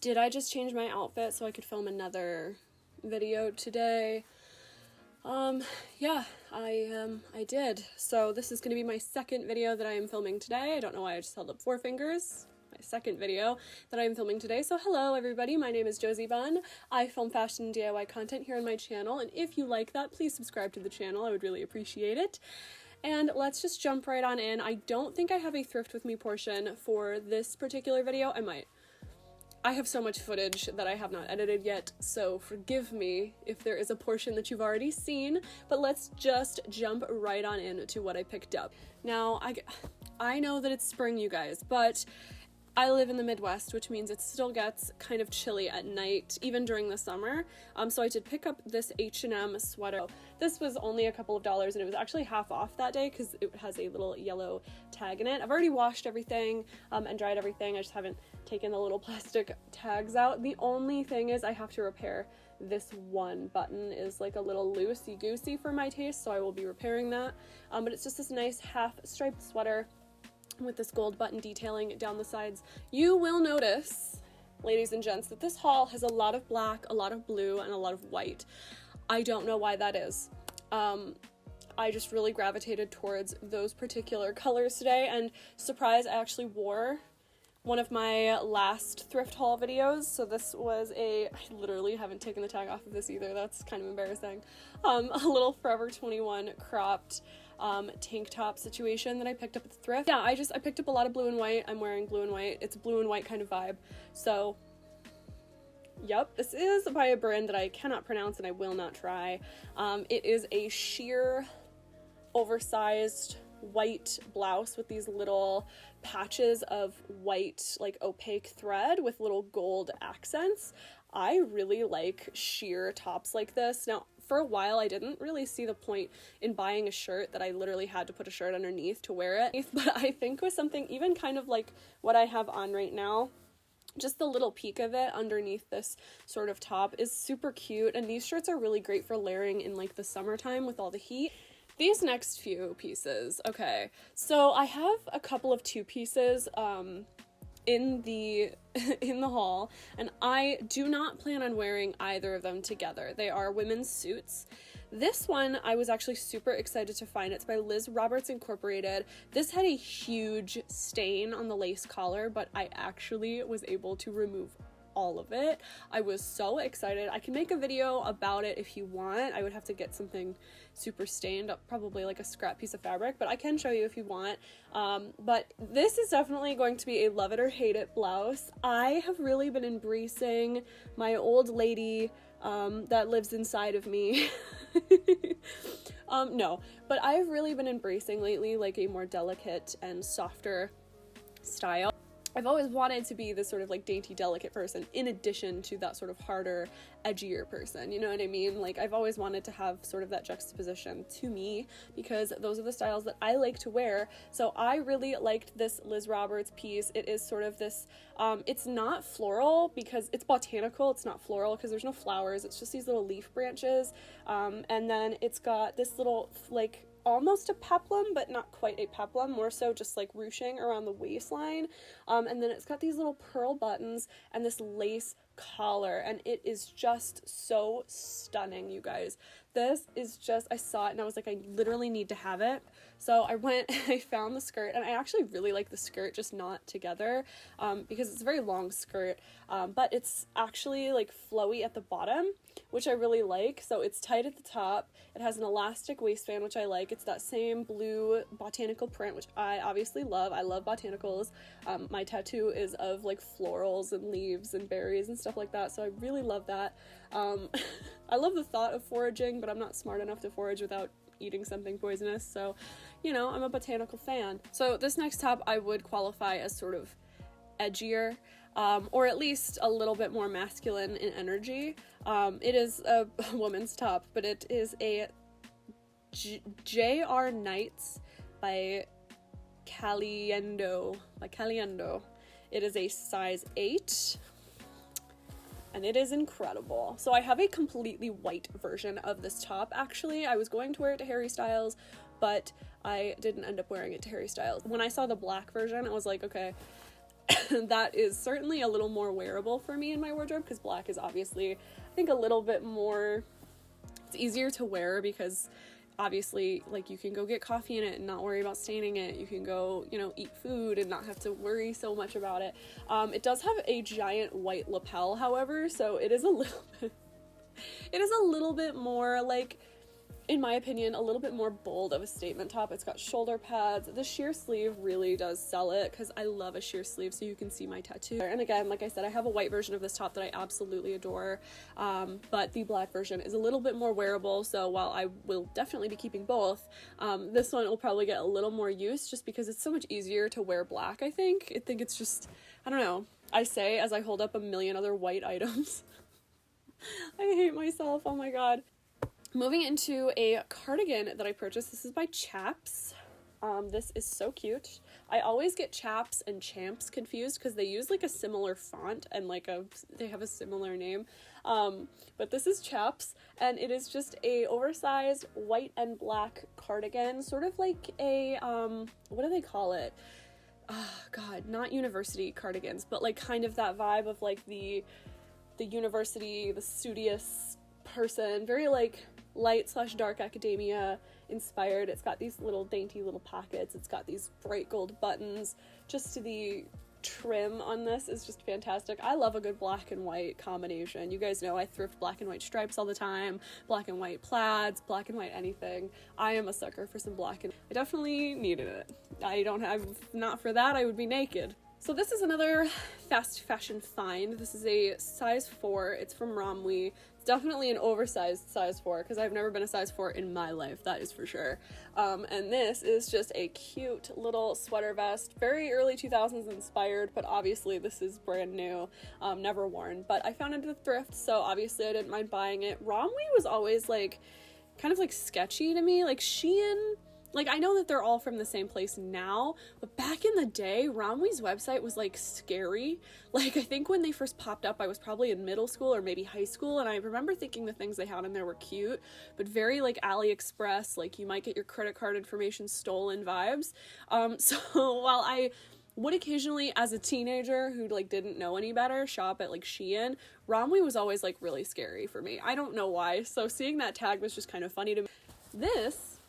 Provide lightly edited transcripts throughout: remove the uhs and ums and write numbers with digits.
Did I just change my outfit so I could film another video today? Yeah, I did. So this is going to be my second video that I am filming today. I don't know why I just held up 4 fingers. My second video that I'm filming today. So hello everybody, my name is Josie Bunn. I film fashion and DIY content here on my channel, and if you like that, please subscribe to the channel. I would really appreciate it. And let's just jump right on in. I don't think I have a thrift with me portion for this particular video. I might. I have so much footage that I have not edited yet, so forgive me if there is a portion that you've already seen, but let's just jump right on into what I picked up. Now, I know that it's spring, you guys, but I live in the Midwest, which means it still gets kind of chilly at night, even during the summer. So I did pick up this H&M sweater. This was only a couple of dollars, and it was actually half off that day because it has a little yellow tag in it. I've already washed everything and dried everything. I just haven't taken the little plastic tags out. The only thing is I have to repair this one button. Is like a little loosey-goosey for my taste, so I will be repairing that. But it's just this nice half striped sweater with this gold button detailing down the sides. You will notice, ladies and gents, that this haul has a lot of black, a lot of blue, and a lot of white. I don't know why that is. I just really gravitated towards those particular colors today, and surprise, I actually wore one of my last thrift haul videos. So this was I literally haven't taken the tag off of this either. That's kind of embarrassing. A little Forever 21 cropped tank top situation that I picked up at the thrift. Yeah, I picked up a lot of blue and white. I'm wearing blue and white. It's a blue and white kind of vibe. So, yep, this is by a brand that I cannot pronounce and I will not try. It is a sheer, oversized white blouse with these little patches of white, like opaque thread with little gold accents. I really like sheer tops like this. Now, for a while, I didn't really see the point in buying a shirt that I literally had to put a shirt underneath to wear it. But I think with something even kind of like what I have on right now, just the little peak of it underneath this sort of top is super cute. And these shirts are really great for layering in like the summertime with all the heat. These next few pieces, okay, so I have a couple of 2 pieces in the haul, and I do not plan on wearing either of them together. They are women's suits. This one I was actually super excited to find. It's by Liz Roberts Incorporated. This had a huge stain on the lace collar, but I actually was able to remove all of it. I was so excited. I can make a video about it if you want. I would have to get something super stained up, probably like a scrap piece of fabric, but I can show you if you want. But this is definitely going to be a love it or hate it blouse. I have really been embracing my old lady that lives inside of me. No, but I've really been embracing lately like a more delicate and softer style. I've always wanted to be this sort of like dainty, delicate person in addition to that sort of harder, edgier person, you know what I mean? Like, I've always wanted to have sort of that juxtaposition to me because those are the styles that I like to wear. So I really liked this Liz Roberts piece. It is sort of this, it's not floral because it's botanical. It's not floral because there's no flowers. It's just these little leaf branches. And then it's got this little like almost a peplum, but not quite a peplum, more so just like ruching around the waistline. And then it's got these little pearl buttons and this lace collar, and it is just so stunning, you guys. This is just, I saw it and I was like, I literally need to have it. So I went and I found the skirt, and I actually really like the skirt, just not together, because it's a very long skirt, but it's actually like flowy at the bottom, which I really like. So it's tight at the top. It has an elastic waistband, which I like. It's that same blue botanical print, which I obviously love. I love botanicals. My tattoo is of like florals and leaves and berries and stuff like that, so I really love that. I love the thought of foraging, but I'm not smart enough to forage without eating something poisonous, so, you know, I'm a botanical fan. So this next top I would qualify as sort of edgier, or at least a little bit more masculine in energy. It is a woman's top, but it is a J.R. Knights by Caliendo. It is a size 8. And it is incredible. So I have a completely white version of this top, actually. I was going to wear it to Harry Styles, but I didn't end up wearing it to Harry Styles. When I saw the black version, I was like, okay, that is certainly a little more wearable for me in my wardrobe, because black is obviously, I think, a little bit more, it's easier to wear because obviously, like, you can go get coffee in it and not worry about staining it. You can go, you know, eat food and not have to worry so much about it. It does have a giant white lapel, however, so it is a little bit more, like, in my opinion, a little bit more bold of a statement top. It's got shoulder pads. The sheer sleeve really does sell it, because I love a sheer sleeve so you can see my tattoo. And again, like I said, I have a white version of this top that I absolutely adore, but the black version is a little bit more wearable, so while I will definitely be keeping both, this one will probably get a little more use just because it's so much easier to wear black, I think. I think it's just, I don't know, I say as I hold up a million other white items. I hate myself, oh my god. Moving into a cardigan that I purchased. This is by Chaps. This is so cute. I always get Chaps and Champs confused because they use like a similar font and like they have a similar name. But this is Chaps, and it is just a oversized white and black cardigan, sort of like a, what do they call it? Oh god, not university cardigans, but like kind of that vibe of like the university, the studious person, very like light/dark academia inspired. It's got these little dainty little pockets. It's got these bright gold buttons. Just the trim on this is just fantastic. I love a good black and white combination. You guys know I thrift black and white stripes all the time, black and white plaids, black and white anything. I am a sucker for some black, and I definitely needed it. If not for that, I would be naked. So this is another fast fashion find. This is a size 4. It's from Romwe. It's definitely an oversized size 4, because I've never been a size 4 in my life, that is for sure. And this is just a cute little sweater vest, very early 2000s inspired, but obviously this is brand new, never worn. But I found it at Thrift, so obviously I didn't mind buying it. Romwe was always like, kind of like sketchy to me, like Shein. Like, I know that they're all from the same place now, but back in the day, Romwe's website was, like, scary. Like, I think when they first popped up, I was probably in middle school or maybe high school, and I remember thinking the things they had in there were cute, but very, like, AliExpress, like, you might get your credit card information stolen vibes. So while I would occasionally, as a teenager who, like, didn't know any better, shop at, like, Shein, Romwe was always, like, really scary for me. I don't know why, so seeing that tag was just kind of funny to me. This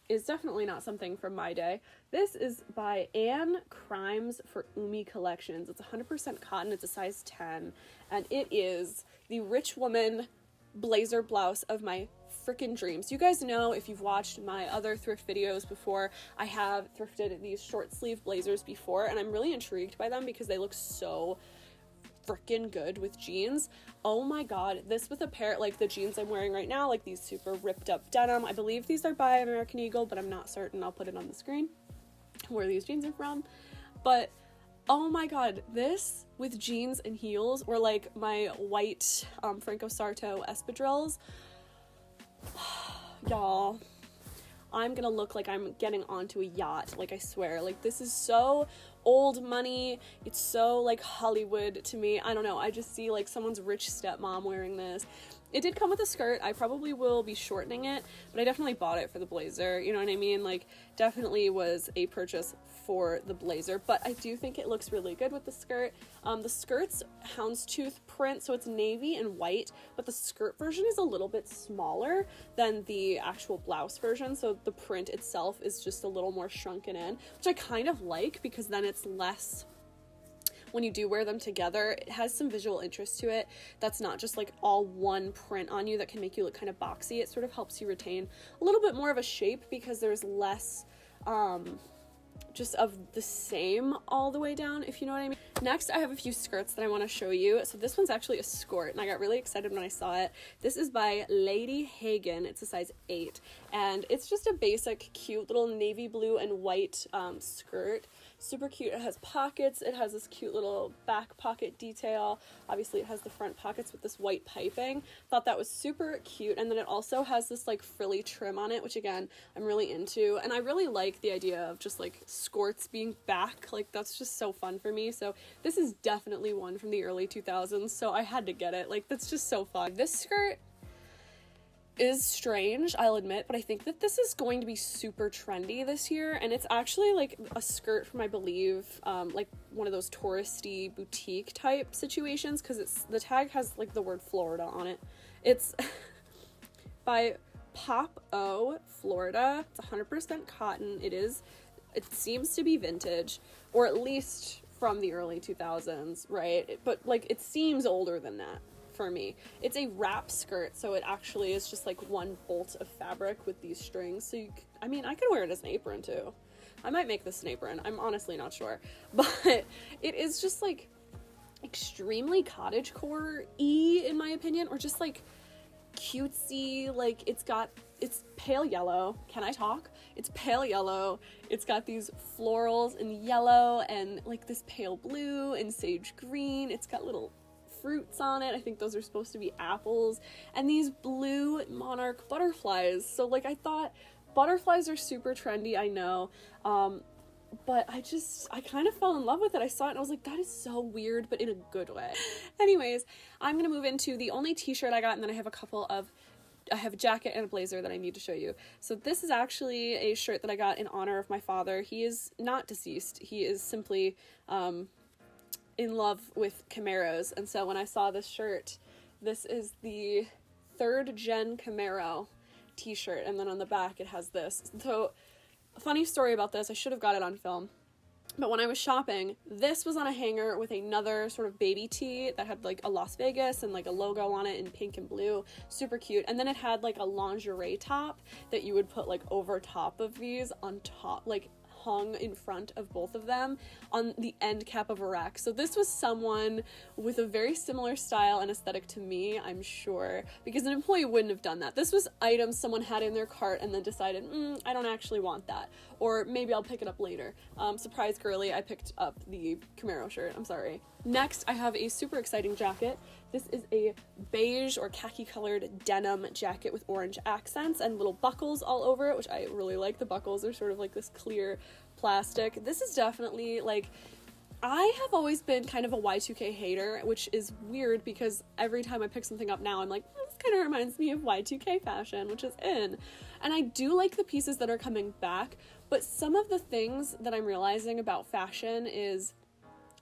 is definitely not something from my day. This is by Anne Crimes for Umi Collections. It's 100% cotton. It's a size 10, and it is the rich woman blazer blouse of my freaking dreams. You guys know, if you've watched my other thrift videos before, I have thrifted these short sleeve blazers before, and I'm really intrigued by them because they look so freaking good with jeans. Oh my god, this with a pair, like the jeans I'm wearing right now, like these super ripped up denim. I believe these are by American Eagle, but I'm not certain. I'll put it on the screen where these jeans are from. But oh my god, this with jeans and heels, or like my white Franco Sarto espadrilles. Y'all, I'm gonna look like I'm getting onto a yacht, like I swear. Like, this is so old money. It's so like Hollywood to me. I don't know, I just see like someone's rich stepmom wearing this. It did come with a skirt. I probably will be shortening it, but I definitely bought it for the blazer, you know what I mean? Like, definitely was a purchase for the blazer, but I do think it looks really good with the skirt. The skirt's houndstooth print, so it's navy and white, but the skirt version is a little bit smaller than the actual blouse version, so the print itself is just a little more shrunken in, which I kind of like, because then it's less, when you do wear them together, it has some visual interest to it that's not just like all one print on you that can make you look kind of boxy. It sort of helps you retain a little bit more of a shape because there's less just of the same all the way down, if you know what I mean. Next, I have a few skirts that I want to show you. So this one's actually a skirt, and I got really excited when I saw it. This is by Lady Hagen. It's a size 8, and it's just a basic, cute little navy blue and white skirt. Super cute. It has pockets. It has this cute little back pocket detail. Obviously, it has the front pockets with this white piping. Thought that was super cute, and then it also has this like frilly trim on it, which again, I'm really into, and I really like the idea of just like skirts being back. Like, that's just so fun for me. So this is definitely one from the early 2000s, so I had to get it. Like, that's just so fun. This skirt is strange, I'll admit, but I think that this is going to be super trendy this year, and it's actually like a skirt from, I believe, like one of those touristy boutique type situations, because the tag has like the word Florida on it. It's by Pop O Florida. It's 100% cotton. It seems to be vintage, or at least from the early 2000s, right? But like it seems older than that for me. It's a wrap skirt, so it actually is just like one bolt of fabric with these strings. So I mean, I could wear it as an apron too. I might make this an apron. I'm honestly not sure, but it is just like extremely cottagecore-y in my opinion, or just like cutesy. Like it's pale yellow. Can I talk? It's pale yellow. It's got these florals in yellow and like this pale blue and sage green. It's got little fruits on it. I think those are supposed to be apples, and these blue monarch butterflies. So like I thought butterflies are super trendy, I know, but I kind of fell in love with it. I saw it and I was like, that is so weird, but in a good way. Anyways, I'm gonna move into the only t-shirt I got, and then I have a jacket and a blazer that I need to show you. So this is actually a shirt that I got in honor of my father. He is not deceased. He is simply in love with Camaros, and so when I saw this shirt, this is the 3rd gen Camaro t-shirt, and then on the back it has this. So funny story about this, I should have got it on film, but when I was shopping, this was on a hanger with another sort of baby tee that had like a Las Vegas and like a logo on it in pink and blue, super cute. And then it had like a lingerie top that you would put like over top of these, on top, like hung in front of both of them on the end cap of a rack. So this was someone with a very similar style and aesthetic to me, I'm sure, because an employee wouldn't have done that. This was items someone had in their cart and then decided, I don't actually want that, or maybe I'll pick it up later. Surprise girly, I picked up the Camaro shirt, I'm sorry. Next, I have a super exciting jacket. This is a beige or khaki colored denim jacket with orange accents and little buckles all over it, which I really like. The buckles are sort of like this clear plastic. This is definitely like, I have always been kind of a Y2K hater, which is weird because every time I pick something up now, I'm like, this kind of reminds me of Y2K fashion, which is in. And I do like the pieces that are coming back, but some of the things that I'm realizing about fashion is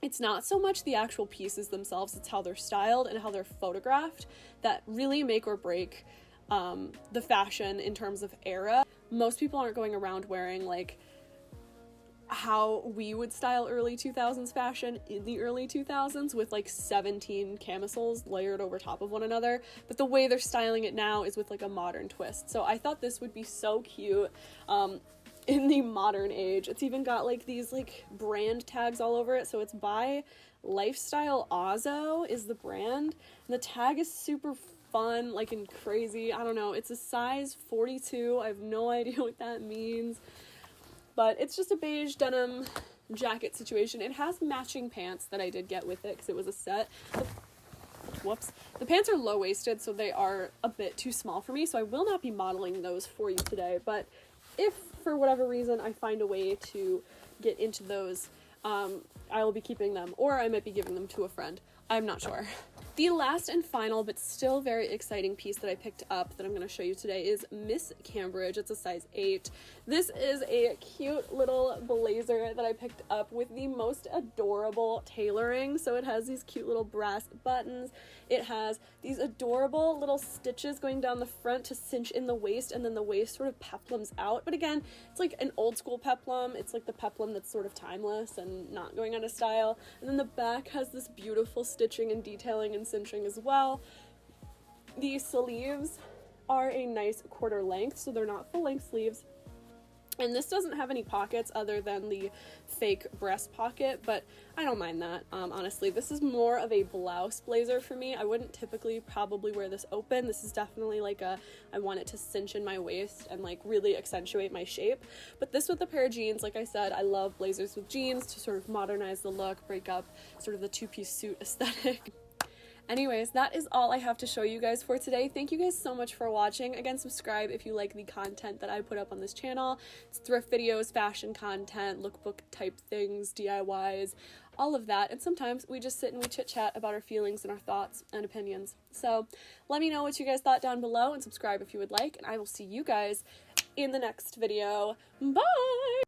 it's not so much the actual pieces themselves, it's how they're styled and how they're photographed that really make or break the fashion in terms of era. Most people aren't going around wearing like how we would style early 2000s fashion in the early 2000s with like 17 camisoles layered over top of one another, but the way they're styling it now is with like a modern twist. So I thought this would be so cute in the modern age. It's even got like these like brand tags all over it. So it's by Lifestyle Ozzo is the brand, and the tag is super fun, like, and crazy. I don't know, it's a size 42. I have no idea what that means, but it's just a beige denim jacket situation. It has matching pants that I did get with it because it was a set. Whoops. The pants are low-waisted, so they are a bit too small for me, so I will not be modeling those for you today, but if for whatever reason I find a way to get into those, I will be keeping them, or I might be giving them to a friend. I'm not sure. The last and final, but still very exciting piece that I picked up that I'm going to show you today is Miss Cambridge. It's a size 8. This is a cute little blazer that I picked up with the most adorable tailoring. So it has these cute little brass buttons. It has these adorable little stitches going down the front to cinch in the waist, and then the waist sort of peplums out. But again, it's like an old school peplum. It's like the peplum that's sort of timeless and not going out of style. And then the back has this beautiful stitching and detailing and cinching as well. The sleeves are a nice quarter length, so they're not full length sleeves. And this doesn't have any pockets other than the fake breast pocket, but I don't mind that. Honestly, this is more of a blouse blazer for me. I wouldn't typically probably wear this open. This is definitely like I want it to cinch in my waist and like really accentuate my shape. But this with a pair of jeans, like I said, I love blazers with jeans to sort of modernize the look, break up sort of the two-piece suit aesthetic. Anyways, that is all I have to show you guys for today. Thank you guys so much for watching. Again, subscribe if you like the content that I put up on this channel. It's thrift videos, fashion content, lookbook type things, DIYs, all of that. And sometimes we just sit and we chit-chat about our feelings and our thoughts and opinions. So let me know what you guys thought down below, and subscribe if you would like, and I will see you guys in the next video. Bye!